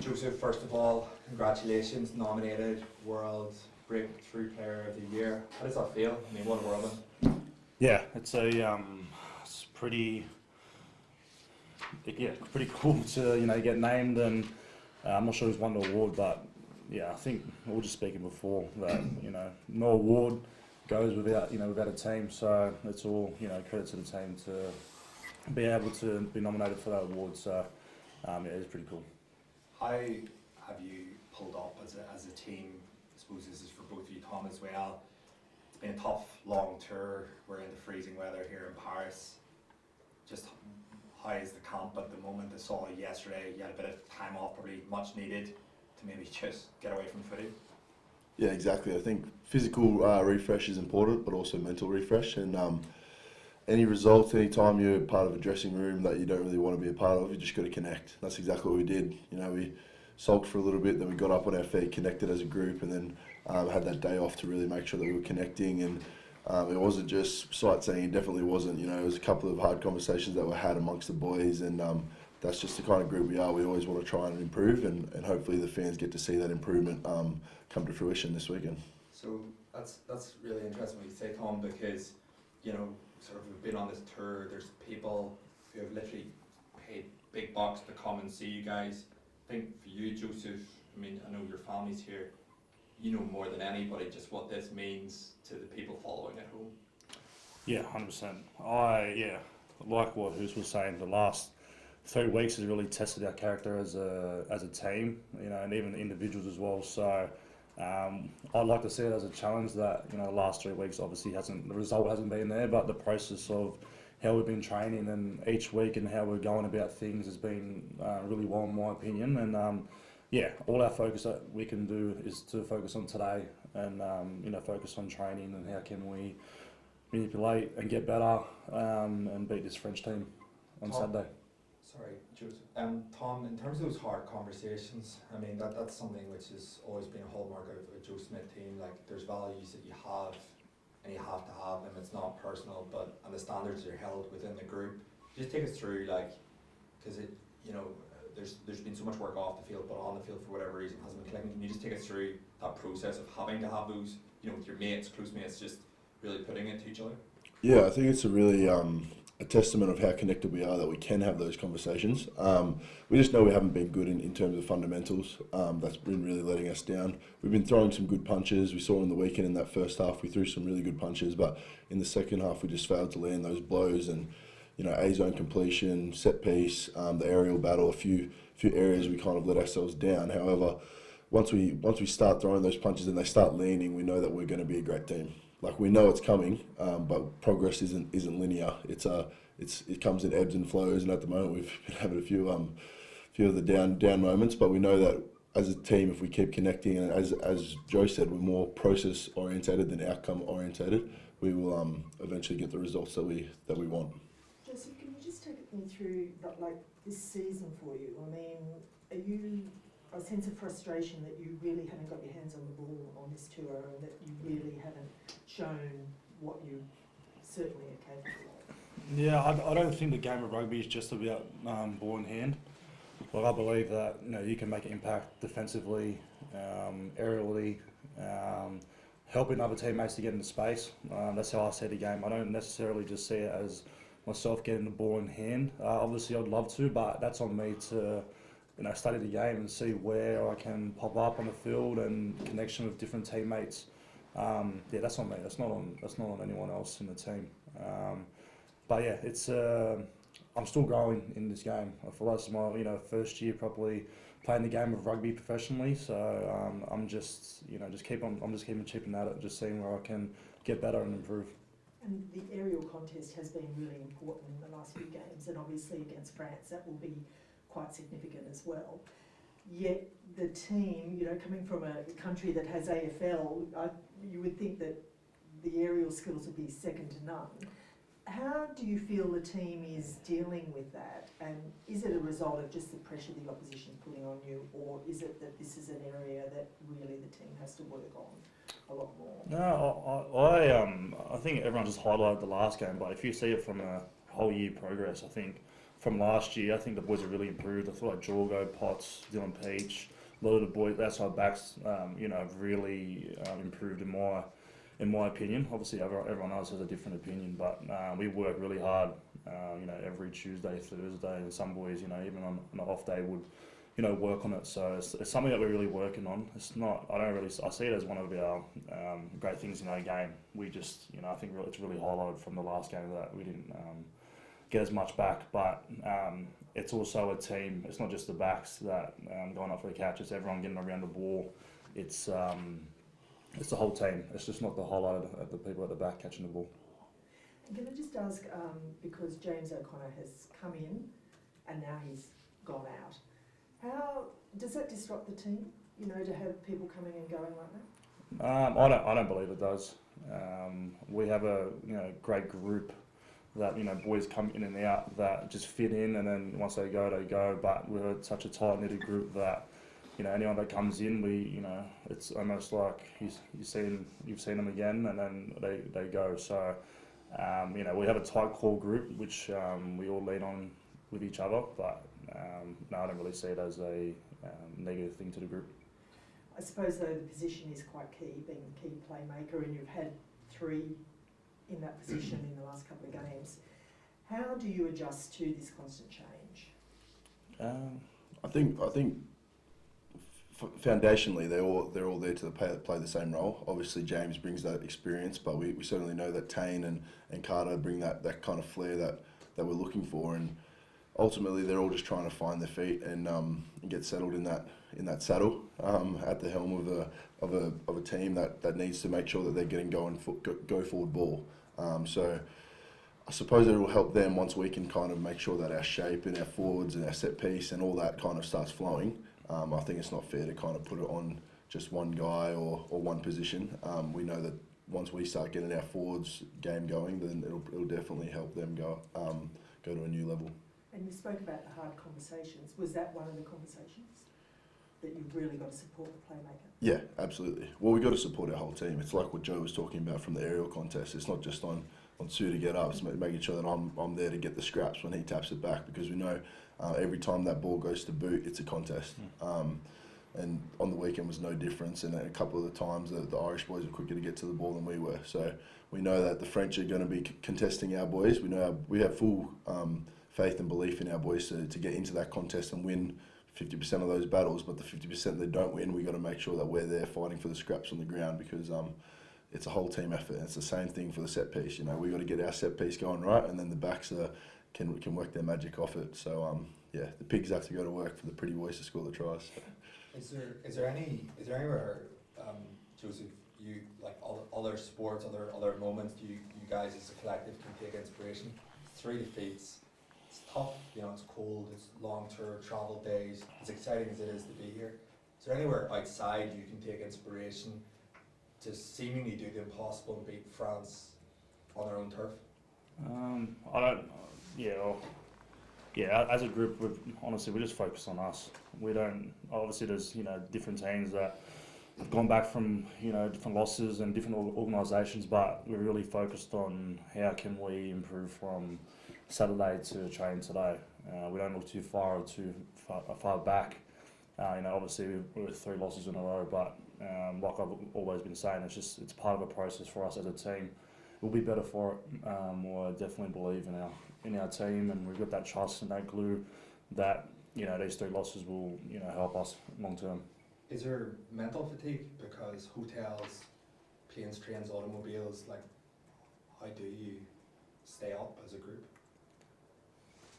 Joseph, first of all, congratulations, nominated World Breakthrough Player of the Year. How does that feel? I mean, what a whirlwind. Yeah, it's pretty cool to get named, and I'm not sure who's won the award, but yeah, I think we were just speaking before that no award goes without a team, so it's all credit to the team to be able to be nominated for that award. So yeah, it's pretty cool. How have you pulled up as a team? I suppose this is for both of you, Tom, as well. It's been a tough, long tour. We're in the freezing weather here in Paris. Just how is the camp at the moment? I saw yesterday you had a bit of time off, probably much needed, to maybe just get away from footy. Yeah, exactly. I think physical refresh is important, but also mental refresh. And any results, any time you're part of a dressing room that you don't really want to be a part of, you just got to connect. That's exactly what we did. We sulked for a little bit, then we got up on our feet, connected as a group, and then had that day off to really make sure that we were connecting. And it wasn't just sightseeing, it definitely wasn't. It was a couple of hard conversations that were had amongst the boys, and that's just the kind of group we are. We always want to try and improve, and hopefully the fans get to see that improvement come to fruition this weekend. So that's really interesting what you say, Tom, because sort of we've been on this tour. There's people who have literally paid big bucks to come and see you guys. I think for you, Joseph, I mean, I know your family's here. You know more than anybody just what this means to the people following at home. Yeah, 100%. Like what Hoos was saying, the last 3 weeks has really tested our character as a team, and even the individuals as well. So I'd like to see it as a challenge that the last 3 weeks obviously the result hasn't been there, but the process of how we've been training and each week and how we're going about things has been really well in my opinion. And all our focus that we can do is to focus on today and focus on training and how can we manipulate and get better and beat this French team on Saturday. Sorry, Joseph. Tom, in terms of those hard conversations, I mean, that's something which has always been a hallmark of a Joe Smith team. Like, there's values that you have, and you have to have them. It's not personal, and the standards are held within the group. Just take us through, because there's been so much work off the field, but on the field for whatever reason hasn't been clicking. Can you just take us through that process of having to have those, with your mates, close mates, just really putting it to each other? Yeah, I think it's a really a testament of how connected we are that we can have those conversations. We just know we haven't been good in terms of fundamentals. That's been really letting us down. We've been throwing some good punches. We saw on the weekend in that first half, we threw some really good punches, but in the second half, we just failed to land those blows. And A-zone completion, set piece, the aerial battle, a few areas we kind of let ourselves down. However, once we start throwing those punches and they start landing, we know that we're going to be a great team. Like, we know it's coming, but progress isn't linear. It comes in ebbs and flows, and at the moment we've been having a few of the down moments. But we know that as a team, if we keep connecting, and as Joe said, we're more process orientated than outcome orientated, we will eventually get the results that we want. Joseph, can you just take me through this season for you? I mean, are you a sense of frustration that you really haven't got your hands on the ball on this tour and that you really haven't shown what you certainly are capable of? Yeah, I don't think the game of rugby is just about ball in hand. Well, I believe that you can make an impact defensively, aerially, helping other teammates to get into space. That's how I see the game. I don't necessarily just see it as myself getting the ball in hand. Obviously, I'd love to, but that's on me to study the game and see where I can pop up on the field and connection with different teammates. That's on me. That's not on anyone else in the team. But yeah, it's I'm still growing in this game. I feel like it's my first year properly playing the game of rugby professionally. So I'm just keeping chipping at it, just seeing where I can get better and improve. And the aerial contest has been really important in the last few games, and obviously against France that will be quite significant as well. Yet the team, coming from a country that has AFL, you would think that the aerial skills would be second to none. How do you feel the team is dealing with that? And is it a result of just the pressure the opposition is putting on you, or is it that this is an area that really the team has to work on a lot more? No, I think everyone just highlighted the last game, but if you see it from a whole year progress, I think from last year. I think the boys have really improved. I thought like Jorgo, Potts, Dylan Peach, a lot of the boys outside backs, have really improved in my opinion. Obviously, everyone else has a different opinion, but we work really hard. Every Tuesday, Thursday, and some boys, even on an off day would, work on it. So it's something that we're really working on. It's not. I see it as one of our great things in our game. We just, I think it's really highlighted from the last game that we didn't get as much back, but it's also a team. It's not just the backs that going up for the catch. It's everyone getting around the ball. It's the whole team. It's just not the highlight of the people at the back catching the ball. And can I just ask, because James O'Connor has come in and now he's gone out, how does that disrupt the team? To have people coming and going like that. I don't believe it does. We have a great group that boys come in and out that just fit in, and then once they go. But we're such a tight knitted group that anyone that comes in, it's almost like you've seen them again, and then they go. So we have a tight core group which we all lean on with each other. But no, I don't really see it as a negative thing to the group. I suppose though the position is quite key, being a key playmaker, and you've had 3 in that position in the last couple of games. How do you adjust to this constant change? I think foundationally they're all there to play the same role. Obviously James brings that experience, but we certainly know that Tane and Carter bring that kind of flair that we're looking for, and ultimately they're all just trying to find their feet and get settled in that saddle at the helm of a team that needs to make sure that they're getting go forward ball. So I suppose it will help them once we can kind of make sure that our shape and our forwards and our set piece and all that kind of starts flowing. I think it's not fair to kind of put it on just one guy or one position. We know that once we start getting our forwards game going, then it'll definitely help them go to a new level. And you spoke about the hard conversations. Was that one of the conversations? That you've really got to support the playmaker? Yeah, absolutely. Well, we've got to support our whole team. It's like what Joe was talking about from the aerial contest. It's not just on Sue to get up. It's making sure that I'm there to get the scraps when he taps it back, because we know every time that ball goes to boot, it's a contest. And on the weekend was no difference. And a couple of the times the Irish boys were quicker to get to the ball than we were. So we know that the French are going to be contesting our boys. We know we have full faith and belief in our boys to get into that contest and win 50% of those battles, but the 50% they don't win, we got to make sure that we're there fighting for the scraps on the ground, because it's a whole team effort. And it's the same thing for the set piece. We got to get our set piece going right, and then the backs can work their magic off it. So the pigs have to go to work for the pretty boys to score the tries. Is there anywhere, Joseph, you like other sports, other moments you guys as a collective can take inspiration? 3 defeats. It's tough, it's cold, it's long tour, travel days, as exciting as it is to be here. Is there anywhere outside you can take inspiration to seemingly do the impossible and beat France on their own turf? As a group, we just focus on us. We don't, obviously there's, different teams that have gone back from, different losses and different organisations, but we're really focused on how can we improve from Saturday to train today. We don't look too far or too far back. Obviously we're 3 losses in a row, but like I've always been saying, it's part of a process for us as a team. We'll be better for it. I definitely believe in our team, and we've got that trust and that glue that these 3 losses will help us long term. Is there mental fatigue because hotels, planes, trains, automobiles? Like, how do you stay up as a group?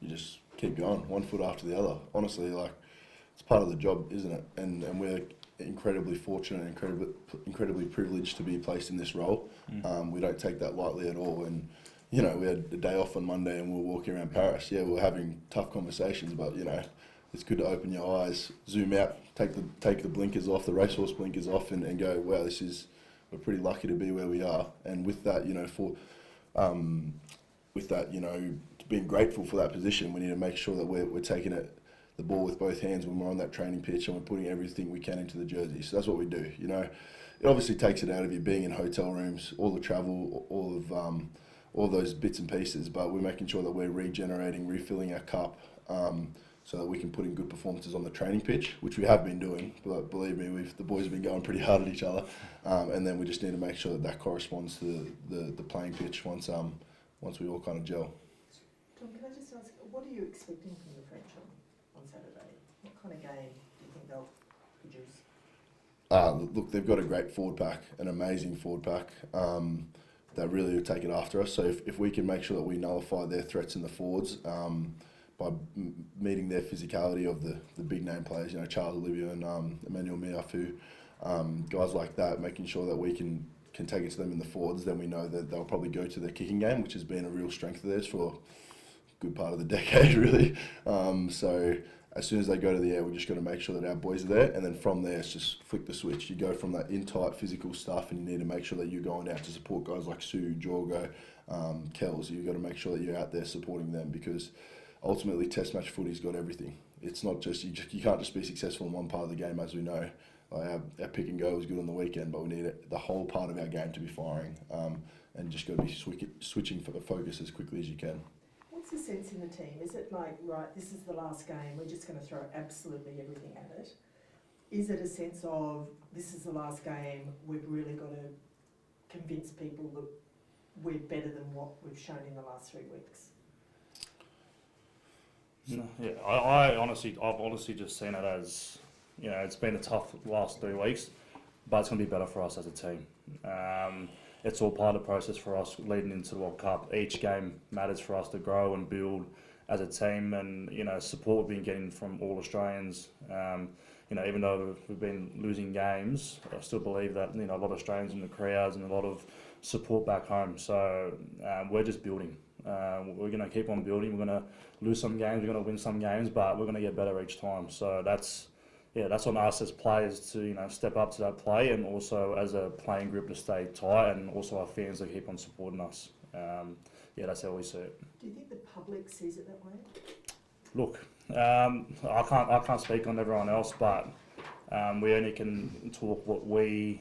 You just keep going, one foot after the other. Honestly, it's part of the job, isn't it? And we're incredibly fortunate and incredibly privileged to be placed in this role. We don't take that lightly at all. And we had a day off on Monday and we were walking around Paris. Yeah, we were having tough conversations, but it's good to open your eyes, zoom out, take the blinkers off, the racehorse blinkers off, and go, wow, we're pretty lucky to be where we are. And with that, being grateful for that position, we need to make sure that we're taking the ball with both hands when we're on that training pitch, and we're putting everything we can into the jersey. So that's what we do. It obviously takes it out of you being in hotel rooms, all the travel, all all those bits and pieces, but we're making sure that we're regenerating, refilling our cup, so that we can put in good performances on the training pitch, which we have been doing. But believe me, the boys have been going pretty hard at each other, and then we just need to make sure that that corresponds to the playing pitch once we all kind of gel. Tom, can I just ask, what are you expecting from the French on Saturday? What kind of game do you think they'll produce? Look, they've got a great forward pack, an amazing forward pack. That really will take it after us. So if we can make sure that we nullify their threats in the forwards by meeting their physicality of the big name players, you know, Charles Olivier and Emmanuel Miafu, guys like that, making sure that we can take it to them in the forwards, then we know that they'll probably go to their kicking game, which has been a real strength of theirs for a good part of the decade, really. So as soon as they go to the air, we're just got to make sure that our boys are there, and then from there, it's just flick the switch. You go from that in-tight physical stuff, and you need to make sure that you're going out to support guys like Sue, Jorgo, Kells. You've got to make sure that you're out there supporting them, because ultimately Test match footy's got everything. It's not just, you can't just be successful in one part of the game, as we know. Like our pick and go was good on the weekend, but we need the whole part of our game to be firing, and just got to be switching for the focus as quickly as you can. What's the sense in the team? Is it like, right, this is the last game, we're just going to throw absolutely everything at it? Is it a sense of, this is the last game, we've really got to convince people that we're better than what we've shown in the last 3 weeks? No, yeah, I've honestly just seen it as, you know, it's been a tough last 3 weeks, but it's going to be better for us as a team. It's all part of the process for us leading into the World Cup. Each game matters for us to grow and build as a team, and, you know, support we've been getting from all Australians. You know, even though we've been losing games, I still believe that, you know, a lot of Australians in the crowds and a lot of support back home. So we're just building. We're going to keep on building. We're going to lose some games, we're going to win some games, but we're going to get better each time. So that's on us as players to, you know, step up to that play, and also as a playing group to stay tight, and also our fans to keep on supporting us. That's how we see it. Do you think the public sees it that way? Look, I can't speak on everyone else, but we only can talk what we've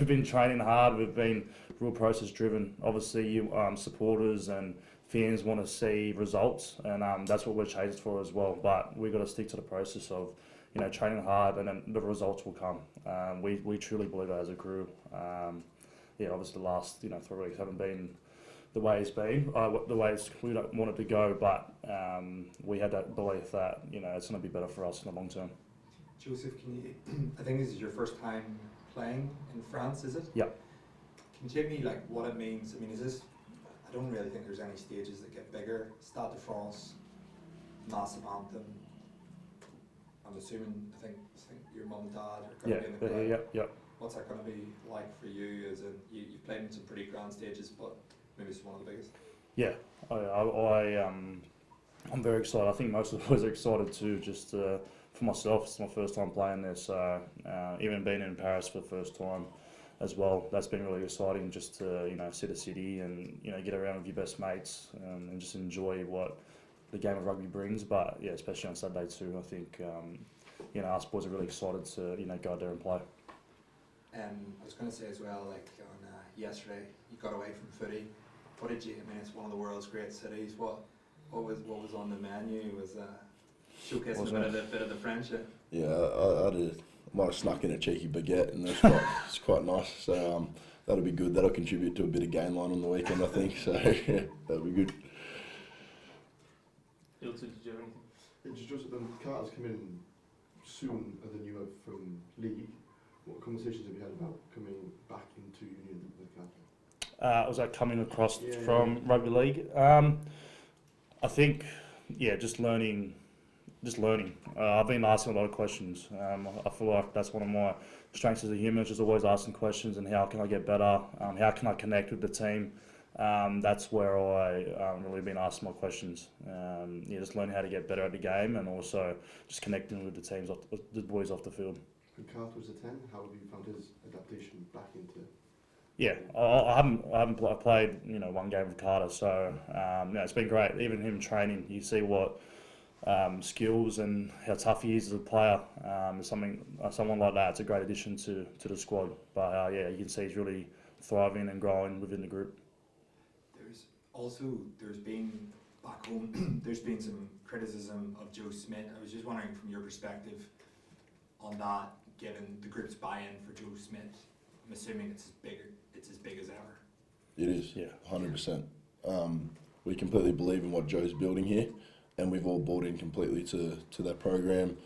been training hard. We've been real process driven. Obviously, supporters and fans want to see results, and that's what we're chasing for as well. But we've got to stick to the process of, you know, training hard, and then the results will come. We truly believe that as a crew. Obviously the last 3 weeks haven't been the way it's been, the way we don't want it to go, but we had that belief that, you know, it's going to be better for us in the long term. Joseph, I think this is your first time playing in France, is it? Yeah. Can you tell me like what it means? I mean, I don't really think there's any stages that get bigger. Stade de France, massive anthem. I'm assuming, I think your mum and dad are going to be in the crowd. Yeah. What's that going to be like for you? As in, you've played in some pretty grand stages, but maybe it's one of the biggest. Yeah, I'm very excited. I think most of us are excited too. Just for myself, it's my first time playing there, so even being in Paris for the first time as well, that's been really exciting. Just to, you know, see the city and, you know, get around with your best mates, and just enjoy what the game of rugby brings. But yeah, especially on Saturday too, I think us boys are really excited to, you know, go out there and play. I was going to say as well, like on yesterday, you got away from footy. What did you? I mean, it's one of the world's great cities. What was on the menu? Was showcasing a bit of the friendship. Yeah, I might have snuck in a cheeky baguette, and it's quite nice. So that'll be good. That'll contribute to a bit of game line on the weekend, I think. So yeah, that'll be good. Hilton, did you have anything? Just Carter's come in soon, and then you have from league. What conversations have you had about coming back into union with Carter? Was that coming across from Rugby League? I think, just learning. I've been asking a lot of questions. I feel like that's one of my strengths as a human, just always asking questions, and how can I get better? How can I connect with the team? That's where I really been asking my questions. Just learning how to get better at the game, and also just connecting with the teams, the boys off the field. When Carter was a 10, how have you found his adaptation back into? Yeah, I haven't played one game with Carter, so it's been great. Even him training, you see what skills and how tough he is as a player. Someone like that, it's a great addition to the squad. But you can see he's really thriving and growing within the group. Also, there's been, back home, there's been some criticism of Joe Smith. I was just wondering from your perspective on that, given the group's buy-in for Joe Smith. I'm assuming it's as big as ever. It is, Yeah. 100%. We completely believe in what Joe's building here, and we've all bought in completely to that program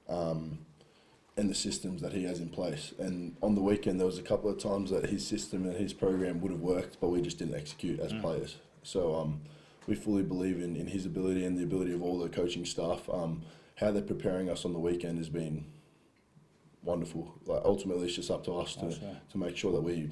and the systems that he has in place. And on the weekend, there was a couple of times that his system and his program would have worked, but we just didn't execute as players. So we fully believe in his ability and the ability of all the coaching staff. How they're preparing us on the weekend has been wonderful. Like, ultimately, it's just up to us to make sure that we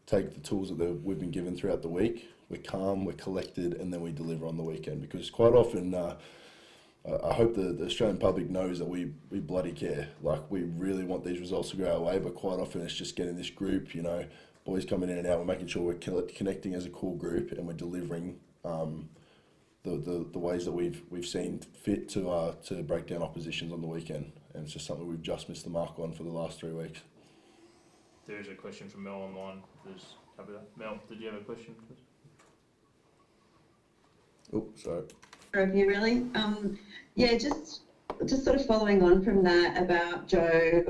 take the tools that we've been given throughout the week. We're calm, we're collected, and then we deliver on the weekend. Because quite often, I hope the Australian public knows that we bloody care. Like, we really want these results to go our way, but quite often it's just getting this group, you know, boys coming in and out. We're making sure we're connecting as a core group, and we're delivering the ways that we've seen fit to break down oppositions on the weekend. And it's just something we've just missed the mark on for the last 3 weeks. There is a question from Mel online. There's cover that. Mel, did you have a question, please? Oh, sorry. Review really. Yeah, just sort of following on from that about Joe.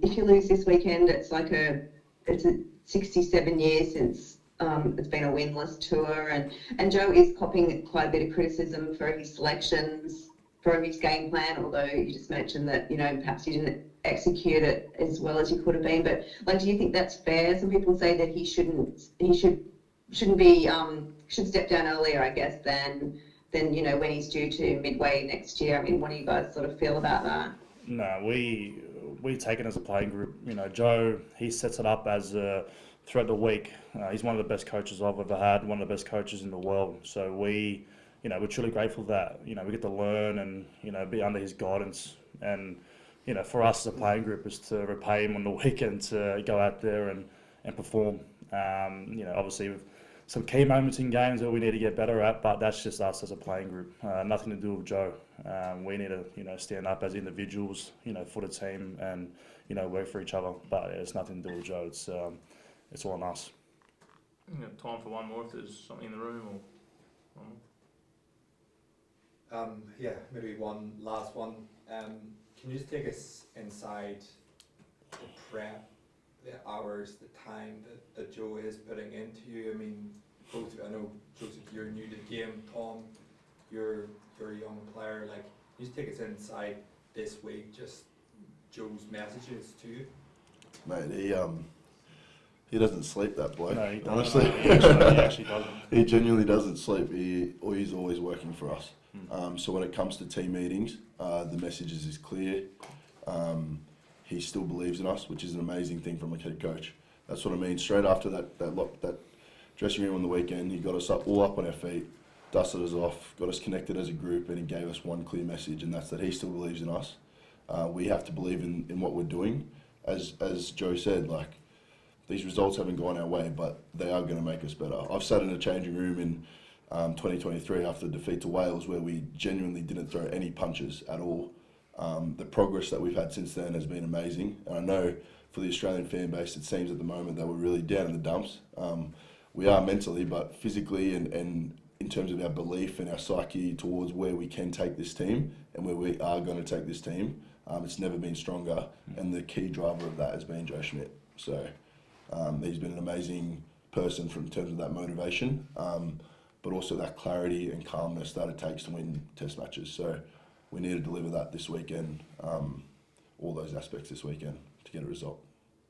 If you lose this weekend, it's a 67 years since it's been a winless tour, and Joe is copping quite a bit of criticism for his selections, for his game plan. Although you just mentioned that, you know, perhaps you didn't execute it as well as you could have been. But like, do you think that's fair? Some people say that he should step down earlier, I guess, than you know, when he's due to midway next year. I mean, what do you guys sort of feel about that? No, we take it as a playing group. You know, Joe, he sets it up as throughout the week. He's one of the best coaches I've ever had, one of the best coaches in the world. So we're truly grateful that, you know, we get to learn and, you know, be under his guidance. And, you know, for us as a playing group is to repay him on the weekend to go out there and perform. You know, obviously with some key moments in games that we need to get better at, but that's just us as a playing group. Nothing to do with Joe. We need to, you know, stand up as individuals, you know, for the team and, you know, work for each other. But it's nothing to do with Joe. It's all on us. We have time for one more if there's something in the room or one more. Yeah, maybe one last one. Can you just take us inside the prep, the hours, the time that Joe is putting into you? I mean, both, I know, Joseph, you're new to the game. Tom, you're a young player. Like, can you just take us inside this week, just Joe's messages to you? Mate, he doesn't sleep, that bloke. No, he doesn't. Honestly, He actually doesn't. He genuinely doesn't sleep. He's always working for us. So when it comes to team meetings, the messages is clear. He still believes in us, which is an amazing thing from a head coach. That's what I mean. Straight after that dressing room on the weekend, he got us all up on our feet, dusted us off, got us connected as a group, and he gave us one clear message, and that's that he still believes in us. We have to believe in what we're doing. As Joe said, like, these results haven't gone our way, but they are going to make us better. I've sat in a changing room in 2023 after the defeat to Wales where we genuinely didn't throw any punches at all. The progress that we've had since then has been amazing. And I know for the Australian fan base, it seems at the moment that we're really down in the dumps. We are mentally, but physically and in terms of our belief and our psyche towards where we can take this team and where we are going to take this team, it's never been stronger. And the key driver of that has been Joe Schmidt. So he's been an amazing person in terms of that motivation, but also that clarity and calmness that it takes to win test matches. So we need to deliver that this weekend, all those aspects this weekend to get a result.